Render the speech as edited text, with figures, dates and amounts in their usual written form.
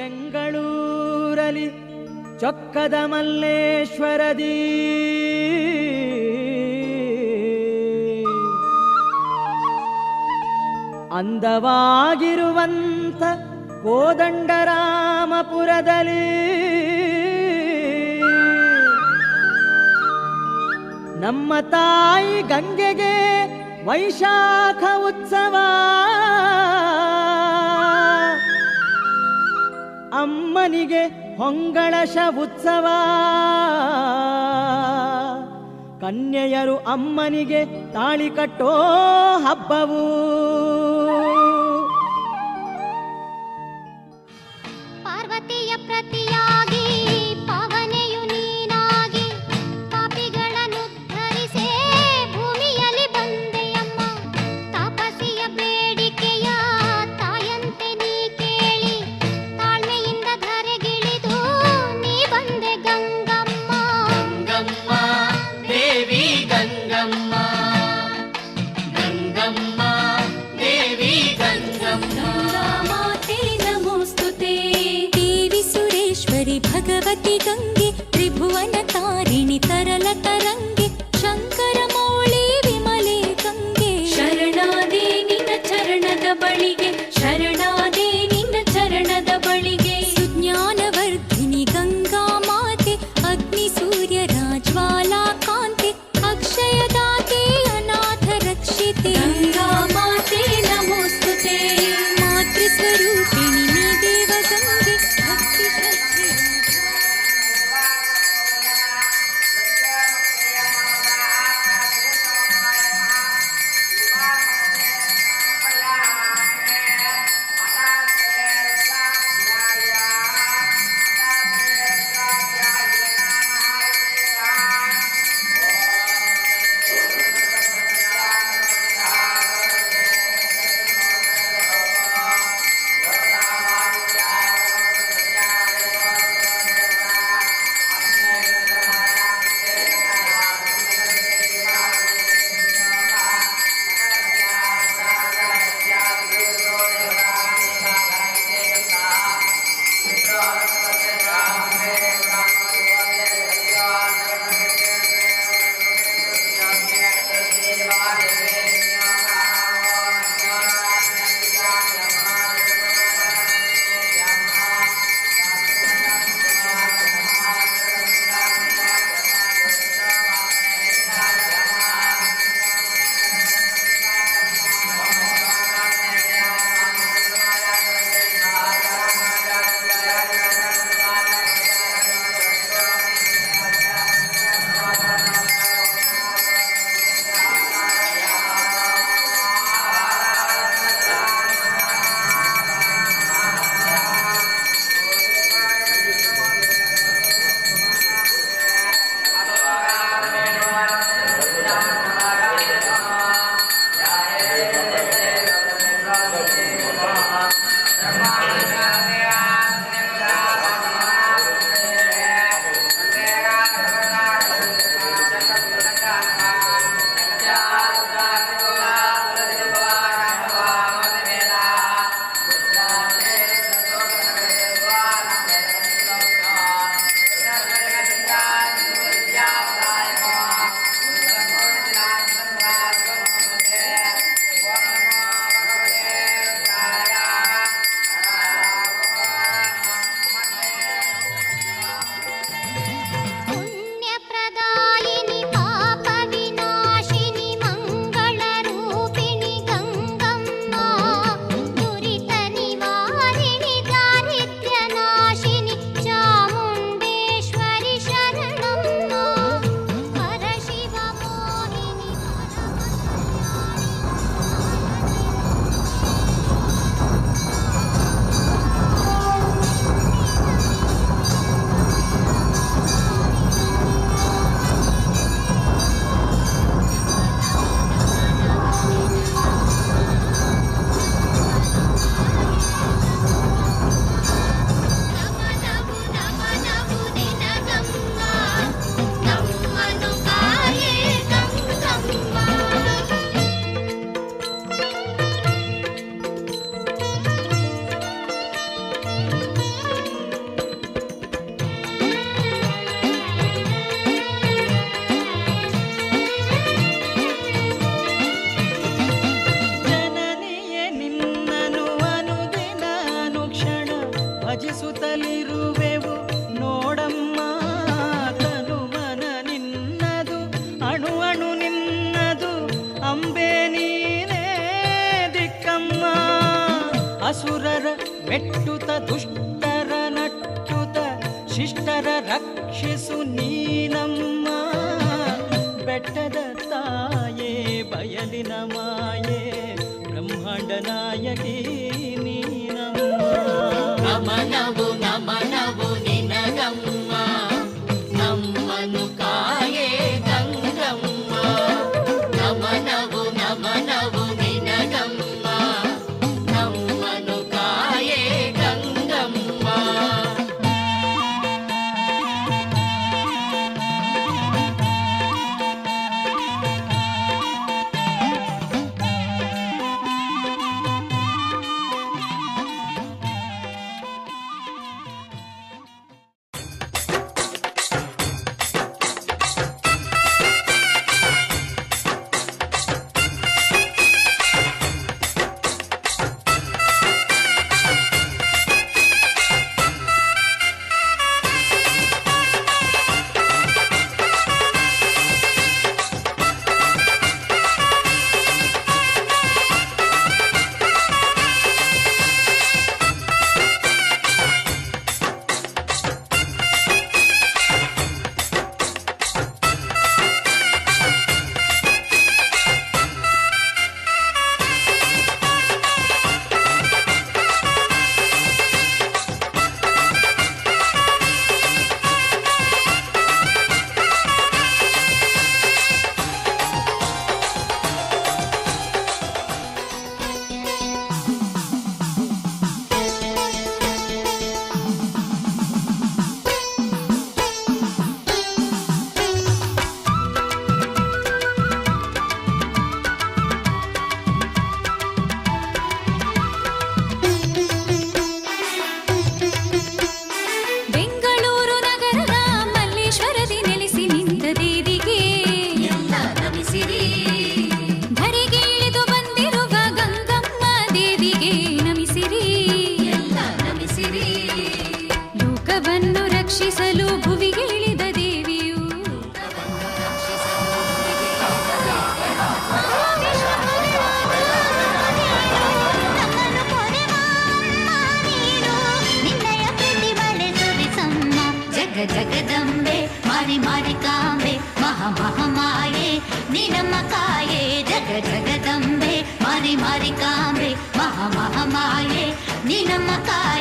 ಬೆಂಗಳೂರಲ್ಲಿ ಚೊಕ್ಕದ ಮಲ್ಲೇಶ್ವರದಿ ಅಂದವಾಗಿರುವಂತ ಕೋದಂಡರಾಮಪುರದಲ್ಲಿ ನಮ್ಮ ತಾಯಿ ಗಂಗೆಗೆ ವೈಶಾಖ ಉತ್ಸವ, ಅಮ್ಮನಿಗೆ ಹೊಂಗಳಶ ಉತ್ಸವ, ಕನ್ಯೆಯರು ಅಮ್ಮನಿಗೆ ತಾಳಿ ಕಟ್ಟೋ ಹಬ್ಬವು. ಪಾರ್ವತಿಯ ಪ್ರತಿಯಾಗಿ ಪಾವನೆಯು ನೀನಾಗಿ ಪಾಪಿಗಳನ್ನು ಧರಿಸೇ ಭೂಮಿಯಲ್ಲಿ ಬಂದೆಯಮ್ಮ. ತಾಪಸಿಯ ಬೇಡಿಕೆಯ ತಾಯಂತೆ ನೀ ಕೇಳಿ ತಾಳ್ಮೆಯಿಂದ ಧರೆಗಿಳಿದು ನೀ ಬಂದೆ ಗಂಗಮ್ಮ. ಗಂಗಮ್ಮ ದೇವಿ ಗಂಗಮ್ಮ, ಗಂಗಮ್ಮ ದೇವಿ ಗಂಗಮ್ಮ. ಮಾತೆ ನಮೋಸ್ತುತೆ ದೇವಿ ಸುರೇಶ್ವರಿ ಭಗವತಿ ಗಂಗೆ, ತ್ರಿಭುವನ ತಾರಿಣಿ ತರಲ ತರಂಗೆ, ಶಂಕರ ಮೌಳಿ ವಿಮಲೆ ಗಂಗೆ. ಶರಣಾದೆ ನಿನ್ನ ಚರಣದ ಬಳಿಗೆ, ಶರಣಾದೆ ನಿನ್ನ ಚರಣದ ಬಳಿಗೆ. ಸುಜ್ಞಾನವರ್ಧಿನಿ ಗಂಗಾ ಮಾತೆ, ಅಗ್ನಿ ಸೂರ್ಯ ರಾಜ್ವಾಲಾ ಕಾಂತೆ, ಅಕ್ಷಯದಾತೆ ಅನಾಥ ರಕ್ಷಿತೆ. ಗಂಗಾ ಮಾತೆ ನಮೋಸ್ತುತೆ ಮಾತೃ ಸ್ವರೂಪಿಣಿ ನೀ ದೇವ ಗಂಗೆ, ಭಕ್ತಿ ಶ್ರದ್ಧೆಯ ಮೆಟ್ಟುತ ದುಷ್ಟರ ನಟ್ಟುತ ಶಿಷ್ಟರ ರಕ್ಷಿಸು ನೀನಮ್ಮ. ಬೆಟ್ಟದ ತಾಯೇ ಬಯಲಿನ ಮಾಯೇ ಬ್ರಹ್ಮಾಂಡ ನಾಯಕಿ ನೀನಮ್ಮ. ನಮನವು ನಮನವು ನಿನಗಮ್ಮ, ನಮ್ಮನು ಕಾಯೇ ಗಂಗಮ್ಮ. ನಮನವು ನಮನವು ನಿನಗಮ್ಮ, ನಮ್ಮನು ಕಾಯೇ ಗಂಗಮ್ಮ. ಬೆಂಗಳೂರು ನಗರದ ಮಲ್ಲೇಶ್ವರದಿ ನೆಲೆಸಿ ನಿಂತ ದೇವಿಗೆ ಎಲ್ಲ ನಮಿಸಿರಿ, ಧರೆಗೆ ಇಳಿದು ಬಂದಿರುವ ಗಂಗಮ್ಮ ದೇವಿಗೆ ನಮಿಸಿರಿ. ಎಲ್ಲ ನಮಿಸಿರಿ. ಲೋಕವನ್ನು ರಕ್ಷಿಸಲು ಭುವಿಗೆ ಇಳಿದ ದೇವಿಯು ನಮ್ಮನ್ನು ಪೊರೆವ ನೀನು, ನಿನ್ನಯ ಪ್ರೀತಿ ಮಳೆ ಸುರಿಸಮ್ಮ. ಜಗ ಜಗದಂಬೆ ಮಾರಿ ಮಾರಿಕಾಂಬೆ ಮಹಾ ಮಹಾಮಾಯೆ ನೀನಮ್ಮ ಕಾಯೆ. ಜಗ ಜಗದಂಬೆ ಮಾರಿ ಮಾರಿಕಾಂಬೆ ಮಹಾ ಮಹಾಮಾಯೆ ನೀನಮ್ಮ ಕಾಯೆ.